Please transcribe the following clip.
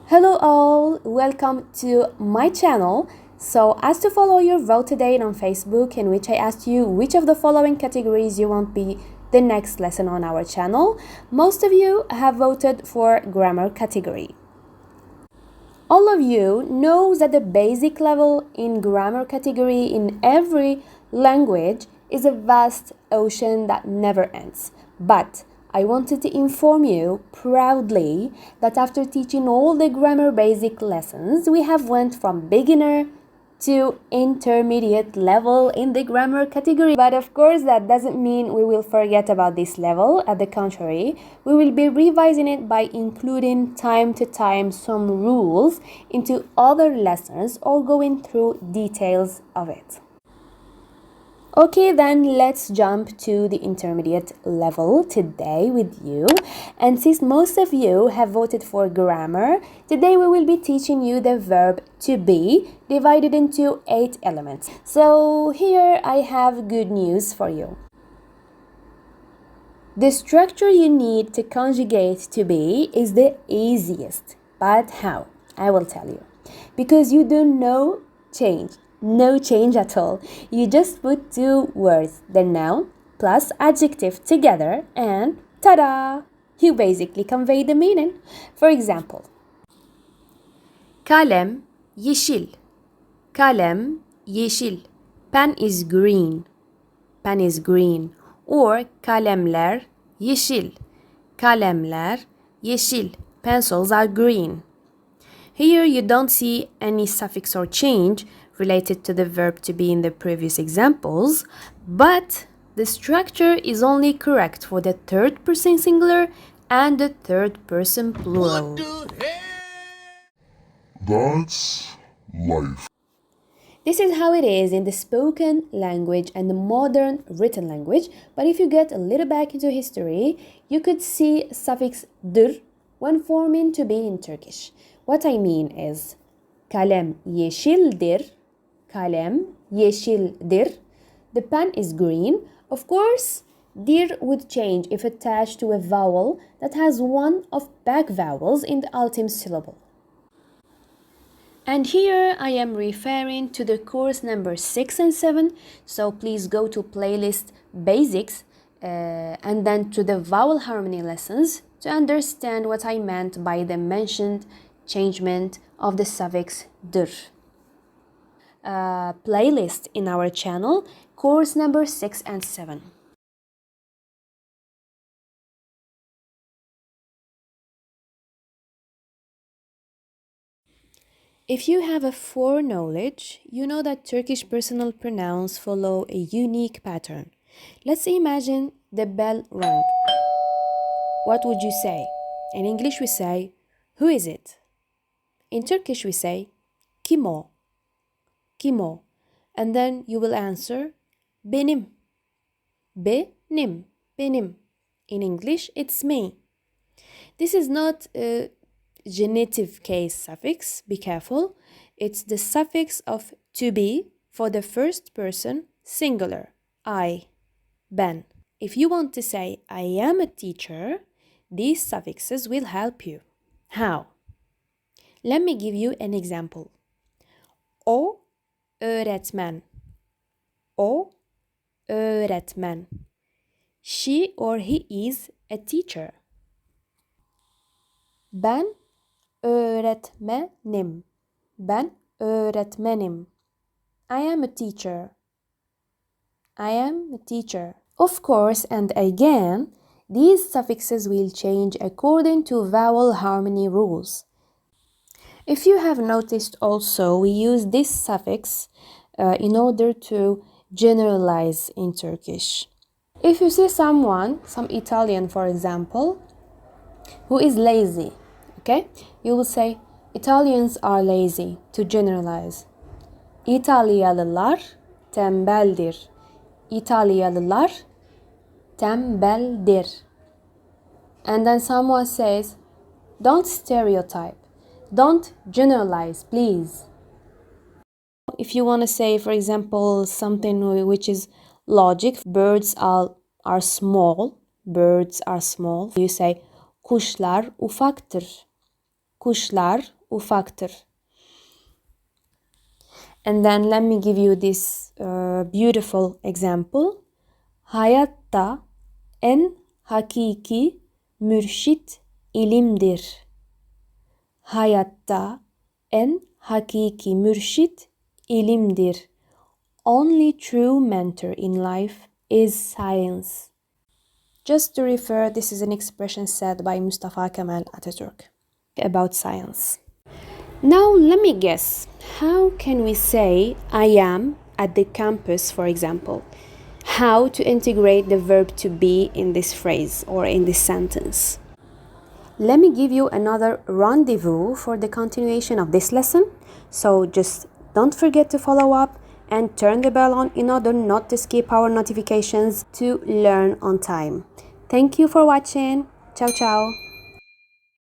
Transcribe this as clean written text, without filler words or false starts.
Hello all, welcome to my channel. So as to follow your vote today on Facebook, in which I asked you which of the following categories you want be the next lesson on our channel, most of you have voted for grammar category. All of you know that the basic level in grammar category in every language is a vast ocean that never ends. But I wanted to inform you proudly that after teaching all the grammar basic lessons, we have went from beginner to intermediate level in the grammar category. But of course, that doesn't mean we will forget about this level. At the contrary, we will be revising it by including time to time some rules into other lessons or going through details of it. Okay, then let's jump to the intermediate level today with you. And since most of you have voted for grammar, today we will be teaching you the verb to be divided into 8 elements. So here I have good news for you. The structure you need to conjugate to be is the easiest. But how? I will tell you. Because you do no change at all. You just put 2 words, the noun plus adjective together and ta-da! You basically convey the meaning. For example, kalem yeşil. Kalem yeşil. Pen is green. Pen is green. Or kalemler yeşil. Kalemler yeşil. Pencils are green. Here you don't see any suffix or change related to the verb to be in the previous examples, but the structure is only correct for the third person singular and the third person plural. That's life. This is how it is in the spoken language and the modern written language, but if you get a little back into history, you could see suffix dır when forming to be in Turkish. What I mean is, kalem yeşildir. Kalem yeşildir. The pen is green. Of course, dir would change if attached to a vowel that has one of back vowels in the ultimate syllable. And here I am referring to the course number 6 and 7. So please go to playlist basics and then to the vowel harmony lessons to understand what I meant by the mentioned changement of the suffix dır. Playlist in our channel, course number 6 and 7. If you have a foreknowledge, you know that Turkish personal pronouns follow a unique pattern. Let's imagine the bell rang. What would you say? In English we say, who is it? In Turkish we say, kim o? Kim o? And then you will answer, benim. Benim. Benim. In English, it's me. This is not a genitive case suffix, be careful. It's the suffix of to be for the first person singular, I, ben. If you want to say I am a teacher, these suffixes will help you. How? Let me give you an example. O öğretmen. O öğretmen. She or he is a teacher. Ben öğretmenim. Ben öğretmenim. I am a teacher. I am a teacher. Of course, and again, these suffixes will change according to vowel harmony rules. If you have noticed also, we use this suffix in order to generalize in Turkish. If you see someone, some Italian for example, who is lazy, okay, you will say Italians are lazy to generalize. İtalyalılar tembeldir. İtalyalılar tembeldir. And then someone says, don't stereotype. Don't generalize, please. If you want to say, for example, something which is logic, birds are small. Birds are small. You say, kuşlar ufaktır. Kuşlar ufaktır. And then let me give you this beautiful example. Hayatta en hakiki mürşit ilimdir. Hayatta en hakiki mürşit ilimdir. Only true mentor in life is science. Just to refer, this is an expression said by Mustafa Kemal Atatürk about science. Now let me guess, how can we say I am at the campus, for example? How to integrate the verb to be in this phrase or in this sentence? Let me give you another rendezvous for the continuation of this lesson. So just don't forget to follow up and turn the bell on in order not to skip our notifications to learn on time. Thank you for watching. Ciao, ciao.